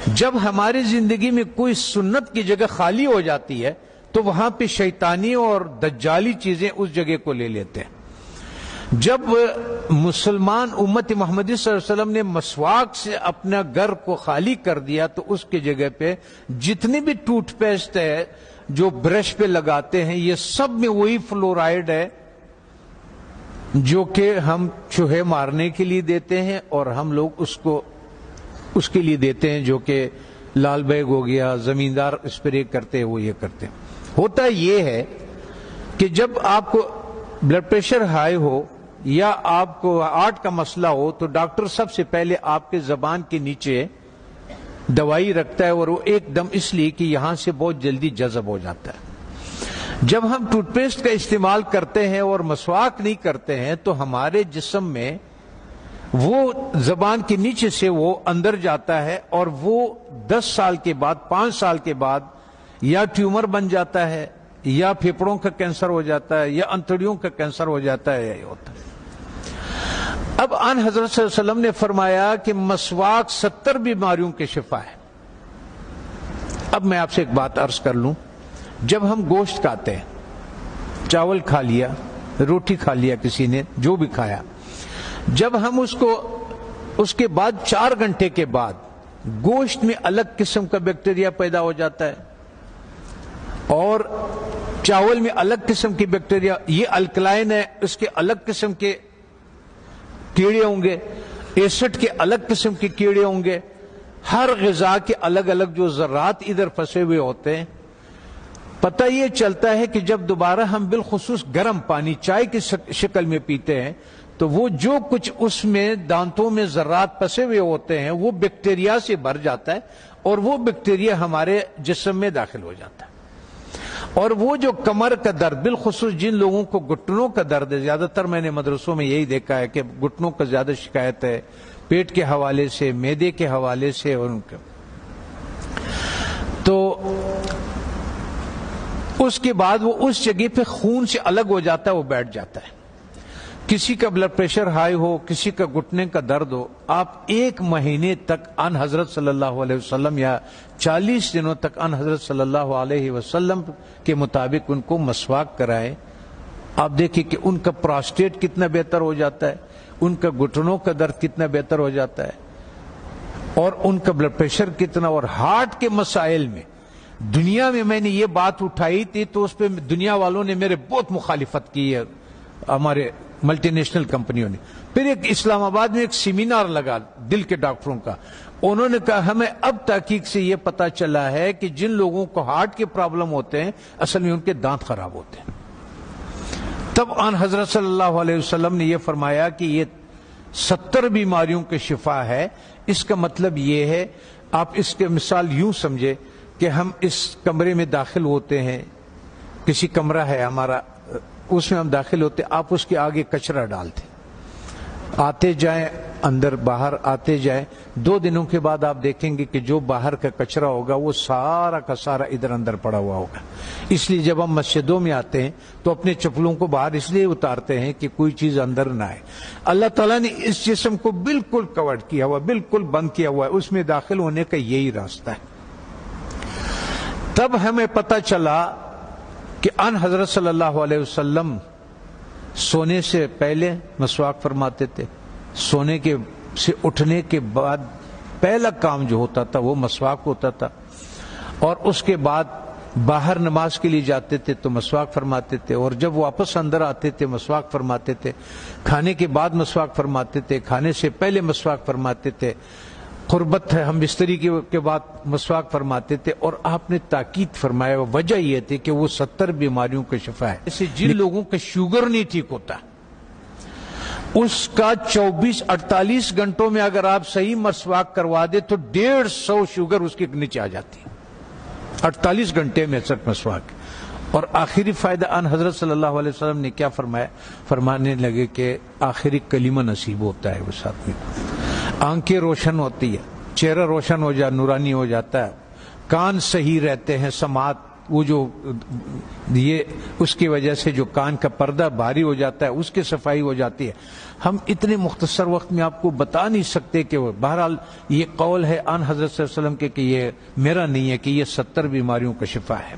جب ہماری زندگی میں کوئی سنت کی جگہ خالی ہو جاتی ہے تو وہاں پہ شیطانی اور دجالی چیزیں اس جگہ کو لے لیتے ہیں۔ جب مسلمان امت محمدی صلی اللہ علیہ وسلم نے مسواک سے اپنا گھر کو خالی کر دیا تو اس کی جگہ پہ جتنی بھی ٹوتھ پیسٹ ہے جو برش پہ لگاتے ہیں یہ سب میں وہی فلورائڈ ہے جو کہ ہم چوہے مارنے کے لیے دیتے ہیں، اور ہم لوگ اس کے لیے دیتے ہیں جو کہ لال بیگ ہو گیا، زمیندار اسپرے کرتے ہیں، وہ یہ کرتے ہیں۔ ہوتا یہ ہے کہ جب آپ کو بلڈ پریشر ہائی ہو یا آپ کو ہارٹ کا مسئلہ ہو تو ڈاکٹر سب سے پہلے آپ کے زبان کے نیچے دوائی رکھتا ہے، اور وہ ایک دم اس لیے کہ یہاں سے بہت جلدی جذب ہو جاتا ہے۔ جب ہم ٹوتھ پیسٹ کا استعمال کرتے ہیں اور مسواک نہیں کرتے ہیں تو ہمارے جسم میں وہ زبان کے نیچے سے وہ اندر جاتا ہے، اور وہ 10 سال کے بعد 5 سال کے بعد یا ٹیومر بن جاتا ہے یا پھیپھڑوں کا کینسر ہو جاتا ہے یا انتڑیوں کا کینسر ہو جاتا ہے، یہ ہوتا ہے۔ اب آن حضرت صلی اللہ علیہ وسلم نے فرمایا کہ مسواک 70 بیماریوں کے شفا ہے۔ اب میں آپ سے ایک بات عرض کر لوں، جب ہم گوشت کھاتے ہیں، چاول کھا لیا، روٹی کھا لیا، کسی نے جو بھی کھایا، جب ہم اس کے بعد 4 گھنٹے کے بعد گوشت میں الگ قسم کا بیکٹیریا پیدا ہو جاتا ہے اور چاول میں الگ قسم کی بیکٹیریا، یہ الکلائن ہے، اس کے الگ قسم کے کیڑے ہوں گے، ایسڈ کے الگ قسم کے کیڑے ہوں گے، ہر غذا کے الگ الگ جو ذرات ادھر پھنسے ہوئے ہوتے ہیں۔ پتہ یہ چلتا ہے کہ جب دوبارہ ہم بالخصوص گرم پانی چائے کی شکل میں پیتے ہیں تو وہ جو کچھ اس میں دانتوں میں ذرات پھنسے ہوئے ہوتے ہیں وہ بیکٹیریا سے بھر جاتا ہے، اور وہ بیکٹیریا ہمارے جسم میں داخل ہو جاتا ہے۔ اور وہ جو کمر کا درد، بالخصوص جن لوگوں کو گھٹنوں کا درد ہے، زیادہ تر میں نے مدرسوں میں یہی دیکھا ہے کہ گھٹنوں کا زیادہ شکایت ہے، پیٹ کے حوالے سے، معدے کے حوالے سے، اور ان کا تو اس کے بعد وہ اس جگہ پہ خون سے الگ ہو جاتا ہے، وہ بیٹھ جاتا ہے۔ کسی کا بلڈ پریشر ہائی ہو، کسی کا گھٹنے کا درد ہو، آپ 1 مہینے تک ان حضرت صلی اللہ علیہ وسلم یا 40 دنوں تک ان حضرت صلی اللہ علیہ وسلم کے مطابق ان کو مسواک کرائیں۔ آپ دیکھیں کہ ان کا پراسٹیٹ کتنا بہتر ہو جاتا ہے، ان کا گھٹنوں کا درد کتنا بہتر ہو جاتا ہے، اور ان کا بلڈ پریشر کتنا، اور ہارٹ کے مسائل میں دنیا میں نے یہ بات اٹھائی تھی تو اس پہ دنیا والوں نے میرے بہت مخالفت کی ہے، ہمارے ملٹی نیشنل کمپنیوں نے۔ پھر ایک اسلام آباد میں ایک سیمینار لگا دل کے ڈاکٹروں کا، انہوں نے کہا ہمیں اب تحقیق سے یہ پتا چلا ہے کہ جن لوگوں کو ہارٹ کے پرابلم ہوتے ہیں اصل میں ان کے دانت خراب ہوتے ہیں۔ تب آن حضرت صلی اللہ علیہ وسلم نے یہ فرمایا کہ یہ 70 بیماریوں کے شفا ہے۔ اس کا مطلب یہ ہے، آپ اس کے مثال یوں سمجھے کہ ہم اس کمرے میں داخل ہوتے ہیں، کسی کمرہ ہے ہمارا، اس میں ہم داخل ہوتے، آپ اس کے آگے کچرا ڈالتے، آتے جائیں اندر باہر آتے جائیں، 2 دنوں کے بعد آپ دیکھیں گے کہ جو باہر کا کچرا ہوگا وہ سارا کا سارا ادھر اندر پڑا ہوا ہوگا۔ اس لیے جب ہم مسجدوں میں آتے ہیں تو اپنے چپلوں کو باہر اس لیے اتارتے ہیں کہ کوئی چیز اندر نہ آئے۔ اللہ تعالیٰ نے اس جسم کو بالکل کور کیا ہوا، بالکل بند کیا ہوا ہے، اس میں داخل ہونے کا یہی راستہ ہے۔ تب ہمیں پتہ چلا کہ ان حضرت صلی اللہ علیہ وسلم سونے سے پہلے مسواک فرماتے تھے، سونے کے سے اٹھنے کے بعد پہلا کام جو ہوتا تھا وہ مسواک ہوتا تھا، اور اس کے بعد باہر نماز کے لیے جاتے تھے تو مسواک فرماتے تھے، اور جب واپس اندر آتے تھے مسواک فرماتے تھے، کھانے کے بعد مسواک فرماتے تھے، کھانے سے پہلے مسواک فرماتے تھے، قربت ہے ہم بستری کے بعد مسواک فرماتے تھے۔ اور آپ نے تاکید فرمایا، وجہ یہ تھی کہ وہ 70 بیماریوں کا شفا ہے۔ جیسے جن لوگوں کا شوگر نہیں ٹھیک ہوتا، اس کا 24-48 گھنٹوں میں اگر آپ صحیح مسواک کروا دے تو 150 شوگر اس کے نیچے آ جاتی ہے، 48 گھنٹے میں صرف مسواک۔ اور آخری فائدہ ان حضرت صلی اللہ علیہ وسلم نے کیا فرمایا؟ فرمانے لگے کہ آخری کلمہ نصیب ہوتا ہے اس آدمی کو، آنکھیں روشن ہوتی ہے، چہرہ روشن ہو جائے، نورانی ہو جاتا ہے، کان صحیح رہتے ہیں، سماعت وہ جو یہ اس کی وجہ سے جو کان کا پردہ بھاری ہو جاتا ہے اس کی صفائی ہو جاتی ہے. ہم اتنے مختصر وقت میں آپ کو بتا نہیں سکتے کہ وہ بہرحال یہ قول ہے آن حضرت صلی اللہ علیہ وسلم کے کہ یہ میرا نہیں ہے کہ یہ 70 بیماریوں کا شفا ہے.